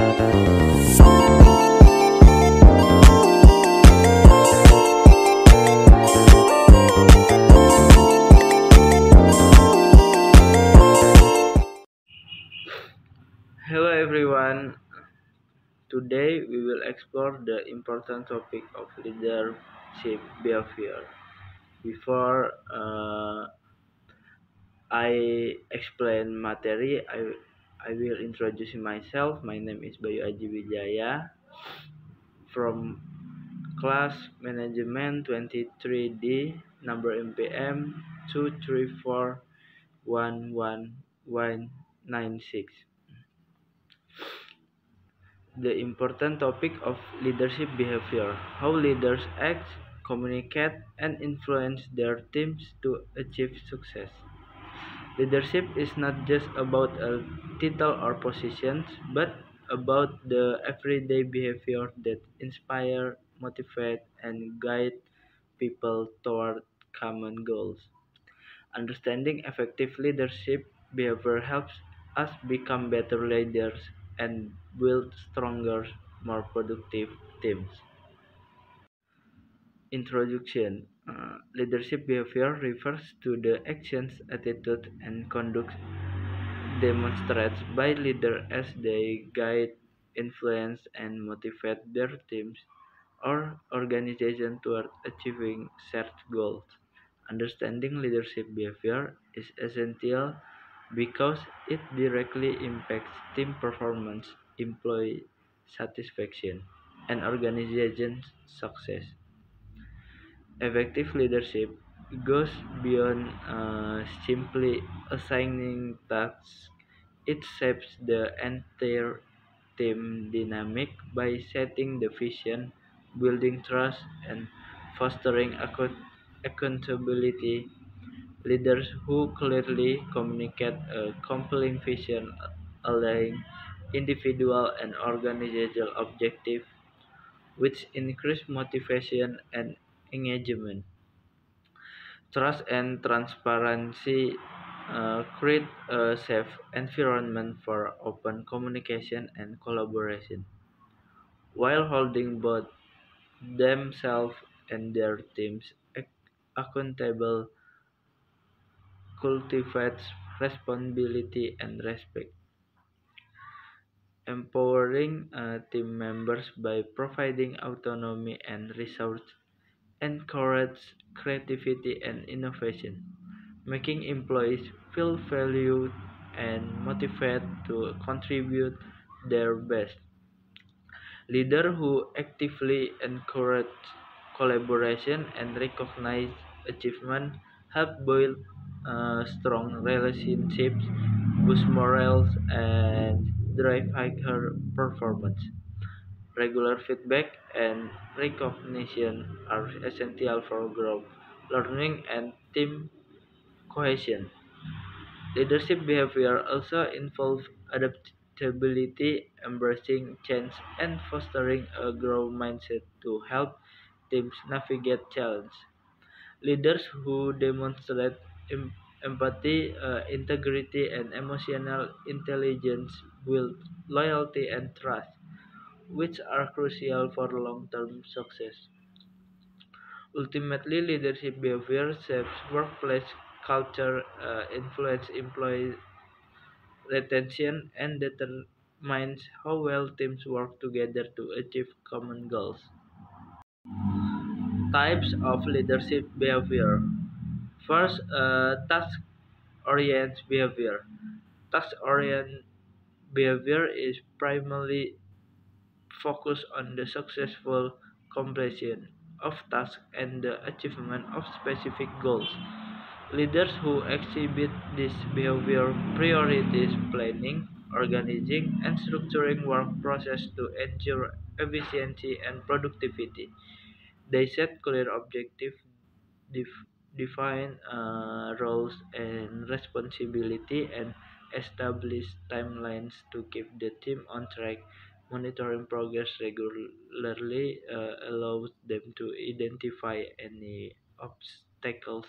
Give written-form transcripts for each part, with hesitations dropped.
Hello everyone. Today we will explore the important topic of leadership behavior. Before I explain materi, I will introduce myself. My name is Bayu Aji Wijaya from class management 23D, number MPM 2341196. The important topic of leadership behavior: how leaders act, communicate, and influence their teams to achieve success. Leadership is not just about a title or positions, but about the everyday behavior that inspire, motivate, and guide people toward common goals. Understanding effective leadership behavior helps us become better leaders and build stronger, more productive teams. Introduction. Leadership behavior refers to the actions, attitude, and conduct demonstrated by leaders as they guide, influence, and motivate their teams or organization toward achieving set goals. Understanding leadership behavior is essential because it directly impacts team performance, employee satisfaction, and organization success. Effective leadership goes beyond simply assigning tasks. It shapes the entire team dynamic by setting the vision, building trust, and fostering accountability. Leaders who clearly communicate a compelling vision, align individual and organizational objectives, which increase motivation and engagement. Trust and transparency create a safe environment for open communication and collaboration, while holding both themselves and their teams accountable cultivates responsibility and respect. Empowering team members by providing autonomy and resource encourage creativity and innovation, making employees feel valued and motivated to contribute their best. Leaders who actively encourage collaboration and recognize achievement help build strong relationships, boost morale, and drive higher performance. Regular feedback and recognition are essential for growth, learning, and team cohesion. Leadership behavior also involves adaptability, embracing change, and fostering a growth mindset to help teams navigate challenge. Leaders who demonstrate empathy, integrity, and emotional intelligence build loyalty and trust, which are crucial for long-term success. Ultimately, leadership behavior shapes workplace culture, influence employee retention, and determines how well teams work together to achieve common goals. Types of leadership behavior. First, task-oriented behavior. Task-oriented behavior is primarily focused on the successful completion of tasks and the achievement of specific goals. Leaders who exhibit this behavior prioritize planning, organizing, and structuring work process to ensure efficiency and productivity. They set clear objectives, define roles and responsibility, and establish timelines to keep the team on track. Monitoring progress regularly allows them to identify any obstacles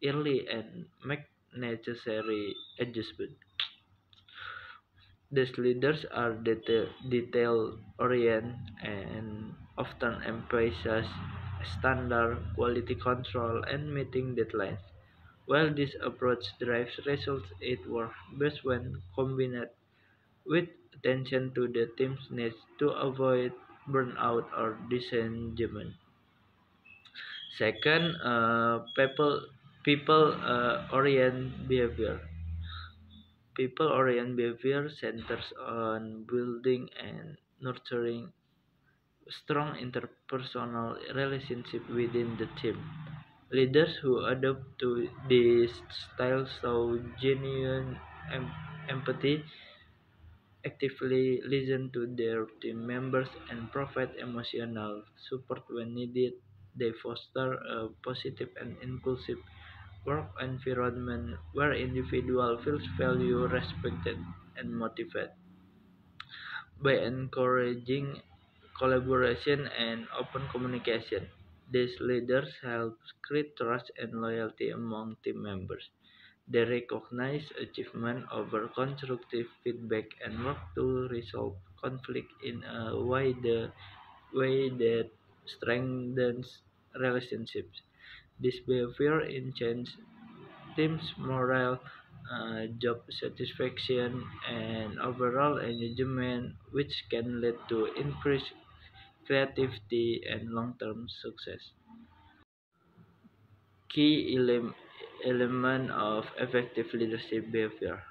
early and make necessary adjustments. These leaders are detail-oriented and often emphasize standard quality control and meeting deadlines. While this approach drives results, it works best when combined with attention to the team's needs to avoid burnout or disengagement. Second, people-oriented behavior. People-oriented behavior centers on building and nurturing strong interpersonal relationship within the team. Leaders who adopt to this style show genuine em- empathy, actively listen to their team members, and provide emotional support when needed. They foster a positive and inclusive work environment where individual feels valued, respected, and motivated. By encouraging collaboration and open communication, these leaders help create trust and loyalty among team members. They recognize achievement over constructive feedback and work to resolve conflict in a way that strengthens relationships. This behavior enhances team's morale, job satisfaction, and overall engagement, which can lead to increased creativity and long-term success. Element of effective leadership behavior: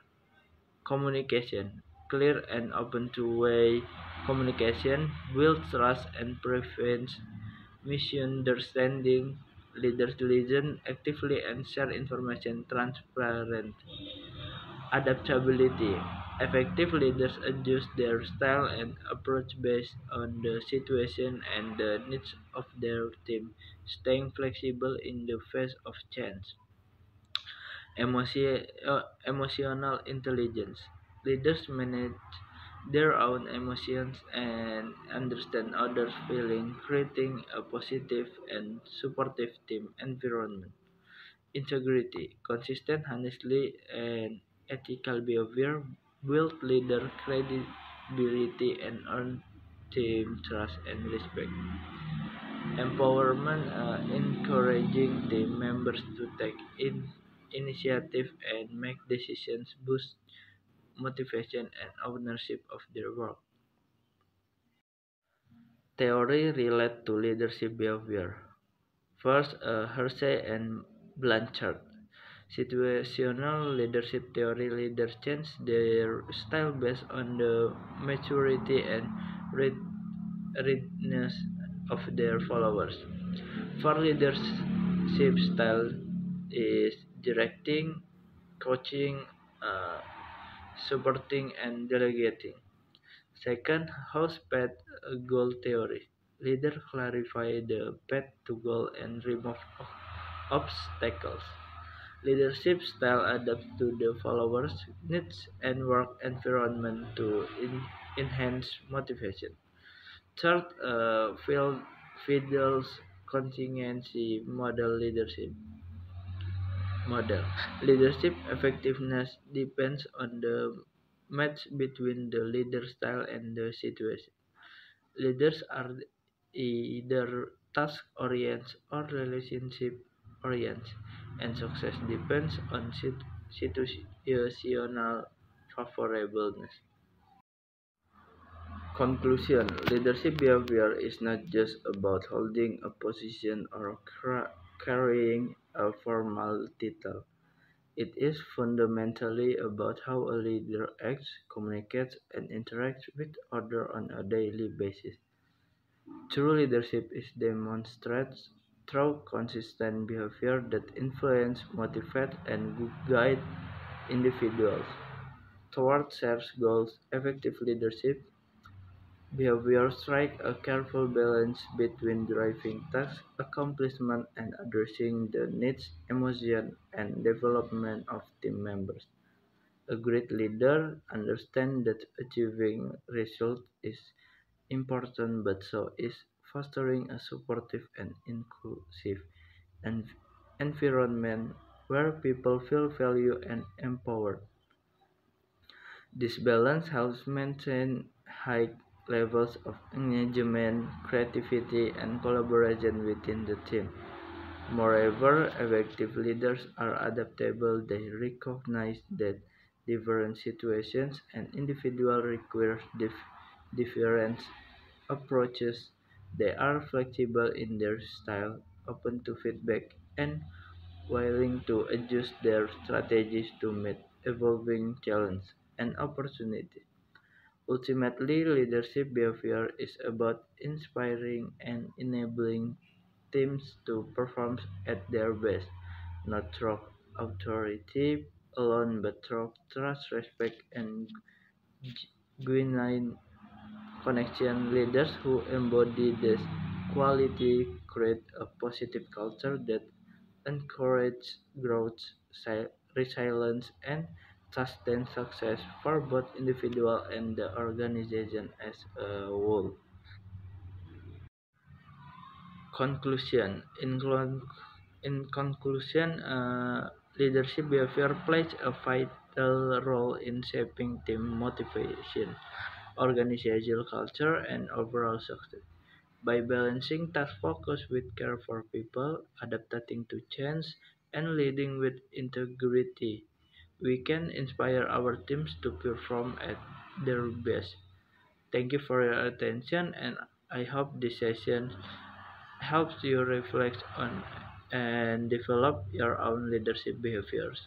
communication. Clear and open two-way communication builds trust and prevents misunderstanding. Leaders listen actively and share information transparently. Adaptability. Effective leaders adjust their style and approach based on the situation and the needs of their team, staying flexible in the face of change. Emotional intelligence. Leaders manage their own emotions and understand others' feelings, creating a positive and supportive team environment. Integrity, consistent, honestly, and ethical behavior build leader credibility and earn team trust and respect. Empowerment, encouraging team members to take initiative and make decisions, boost motivation and ownership of their work. Theory relate to leadership behavior. First, Hersey and Blanchard. Situational leadership theory: leaders change their style based on the maturity and readiness of their followers. For leadership style is directing, coaching, uh, supporting, and delegating. Second, house path goal theory. Leader clarify the path to goal and remove obstacles. Leadership style adapts to the followers' needs and work environment to enhance motivation. Third, Fidel's contingency model. Leadership effectiveness depends on the match between the leader style and the situation. Leaders are either task oriented or relationship oriented, and success depends on situational favorableness. Conclusion: leadership behavior is not just about holding a position or carrying a formal title. It is fundamentally about how a leader acts, communicates, and interacts with others on a daily basis. True leadership is demonstrated through consistent behavior that influence, motivate, and guide individuals toward shared goals. Effective leadership behavior strikes a careful balance between driving task accomplishment and addressing the needs, emotions, and development of team members. A great leader understands that achieving results is important, but so is fostering a supportive and inclusive en- environment where people feel valued and empowered. This balance helps maintain high levels of engagement, creativity, and collaboration within the team. Moreover, effective leaders are adaptable. They recognize that different situations and individuals require different approaches. They are flexible in their style, open to feedback, and willing to adjust their strategies to meet evolving challenges and opportunities. Ultimately, leadership behavior is about inspiring and enabling teams to perform at their best, not through authority alone, but through trust, respect, and genuine connection. Leaders who embody this quality create a positive culture that encourages growth, resilience, and sustained success for both individual and the organization as a whole. Conclusion. In conclusion, leadership behavior plays a vital role in shaping team motivation, organizational culture, and overall success. By balancing task focus with care for people, adapting to change, and leading with integrity, we can inspire our teams to perform at their best. Thank you for your attention, and I hope this session helps you reflect on and develop your own leadership behaviors.